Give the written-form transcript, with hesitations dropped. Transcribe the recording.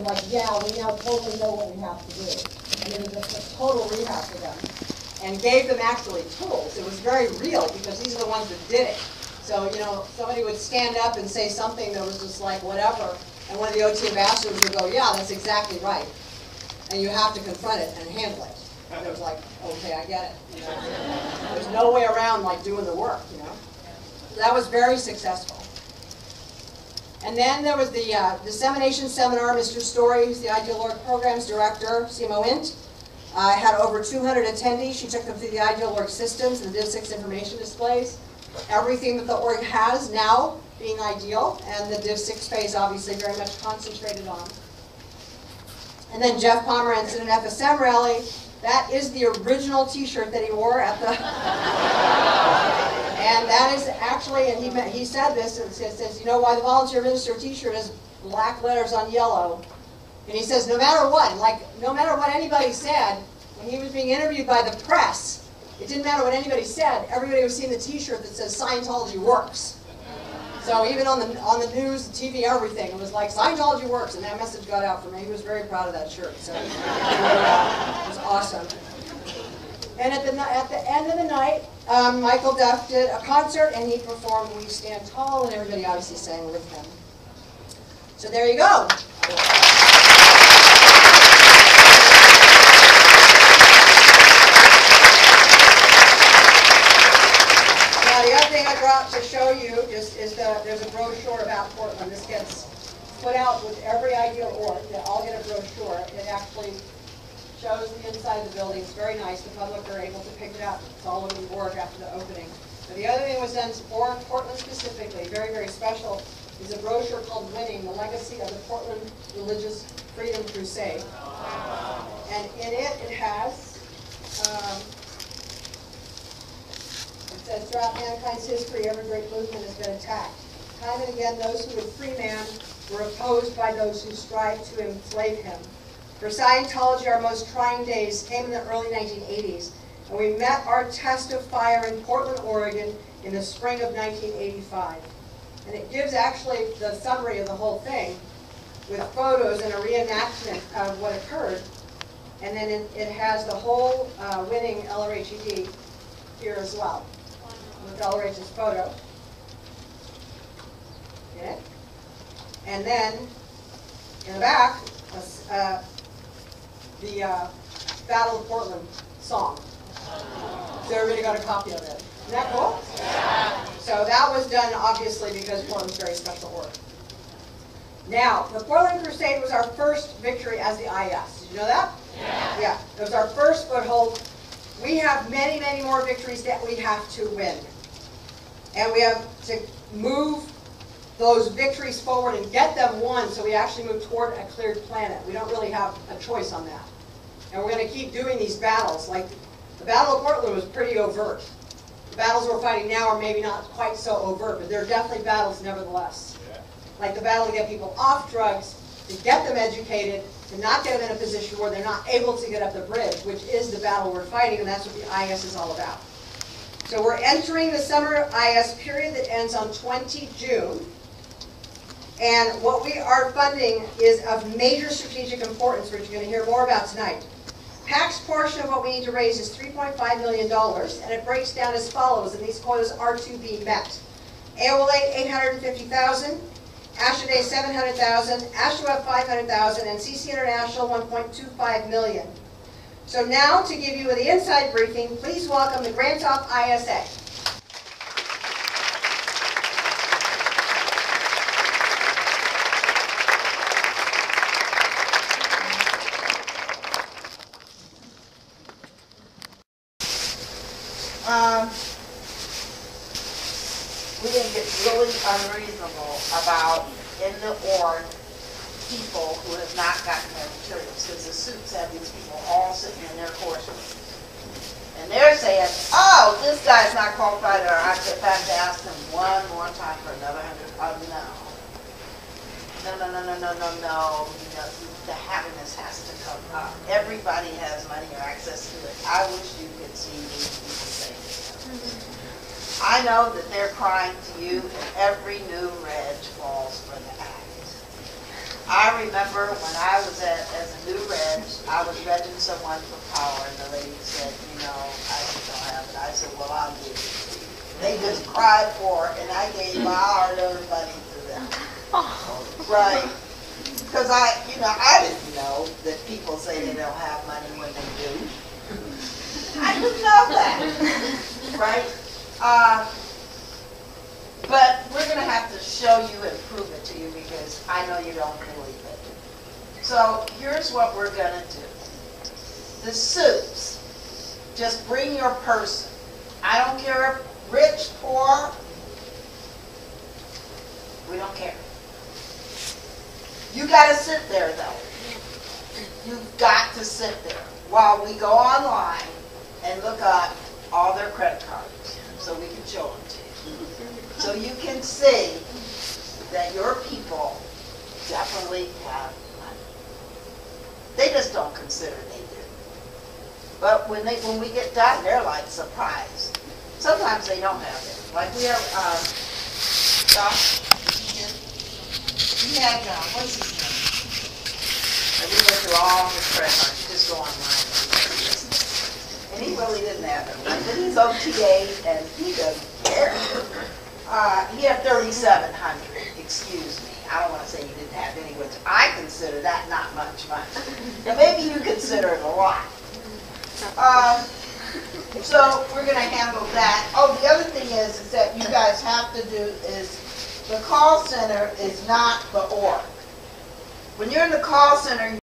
like, yeah, we now totally know what we have to do. And it was just a total rehab for them. And gave them actually tools. It was very real because these are the ones that did it. So, you know, somebody would stand up and say something that was just like whatever, and one of the OT ambassadors would go, yeah, that's exactly right. And you have to confront it and handle it. And it was like, okay, I get it. You know? There's no way around like doing the work, you know. So that was very successful. And then there was the dissemination seminar. Mr. Story, who's the Ideal Org Programs Director, CMO Int, had over 200 attendees. She took them through the Ideal Org systems and the Div 6 information displays. Everything that the org has now being ideal, and the Div 6 phase obviously very much concentrated on. And then Jeff Pomeranz in an FSM rally. That is the original T-shirt that he wore at the... And that is actually, and he said this, and says, you know why the volunteer minister T-shirt has black letters on yellow? And he says, no matter what, like, no matter what anybody said, when he was being interviewed by the press, it didn't matter what anybody said, everybody was seeing the T-shirt that says Scientology works. So even on the news, TV, everything, it was like Scientology works, and that message got out for me. He was very proud of that shirt, so it was awesome. And at the end of the night, Michael Duff did a concert, and he performed "We Stand Tall," and everybody obviously sang with him. So there you go. I brought to show you just is there's a brochure about Portland. This gets put out with every Ideal Org. They all get a brochure. It actually shows the inside of the building. It's very nice. The public are able to pick it up. It's all over the org after the opening. But the other thing was done for Portland specifically, very, very special, is a brochure called Winning, the Legacy of the Portland Religious Freedom Crusade. And in it, it has it says, throughout mankind's history, every great movement has been attacked. Time and again, those who would free man were opposed by those who strived to enslave him. For Scientology, our most trying days came in the early 1980s, and we met our test of fire in Portland, Oregon in the spring of 1985. And it gives actually the summary of the whole thing with photos and a reenactment of what occurred. And then it has the whole winning LRHED here as well, with LRH's photo in it. And then in the back, the Battle of Portland song. So everybody got a copy of it. Isn't that cool? Yeah. So that was done obviously because Portland's very special org. Now, the Portland Crusade was our first victory as the IS. Did you know that? Yeah. Yeah. It was our first foothold. We have many, many more victories that we have to win. And we have to move those victories forward and get them won so we actually move toward a cleared planet. We don't really have a choice on that. And we're going to keep doing these battles. Like the Battle of Portland was pretty overt. The battles we're fighting now are maybe not quite so overt, but they're definitely battles nevertheless. Yeah. Like the battle to get people off drugs, to get them educated, to not get them in a position where they're not able to get up the bridge, which is the battle we're fighting, and that's what the IS is all about. So we're entering the summer IS period that ends on 20 June. And what we are funding is of major strategic importance, which you're going to hear more about tonight. PAC's portion of what we need to raise is $3.5 million, and it breaks down as follows, and these quotas are to be met. AOLA, $850,000, Asher Day, $700,000, AstroWeb, $500,000, and CC International, $1.25 million. So now, to give you the inside briefing, please welcome the Grantoff ISA. We think it's really unreasonable about in the org people who have not gotten their materials, because the suits have these people all sitting in their courses. And they're saying, oh, this guy's not qualified, or I have to ask him one more time for another 100. No. The happiness has to come up. Everybody has money or access to it. I wish you could see these people saying this. I know that they're crying to you, and every new reg falls for the act. I remember when I was as a new reg, I was regging someone for power, and the lady said, you know, I just don't have it. I said, well, I'll give it to you. They just cried for it, and I gave my hard-earned money to them. Right? Because I didn't know that people say they don't have money when they do. I didn't know that. Right? But we're going to have to show you and prove it to you because I know you don't believe it. So here's what we're going to do. The soups, just bring your person. I don't care if rich, poor, we don't care. You got to sit there though. You've got to sit there while we go online and look up all their credit cards so we can show them to you. So you can see that your people definitely have money. They just don't consider they do. But when we get done, they're like surprised. Sometimes they don't have it. Like we have, Josh, he had, what's his name? And we went through all his credit cards. Just go online. And he really didn't have them. I did his OTA, and he doesn't care. He had 3,700, excuse me. I don't want to say he didn't have any, which I consider that not much money. But maybe you consider it a lot. So we're going to handle that. Oh, the other thing is that you guys have to do is the call center is not the org. When you're in the call center,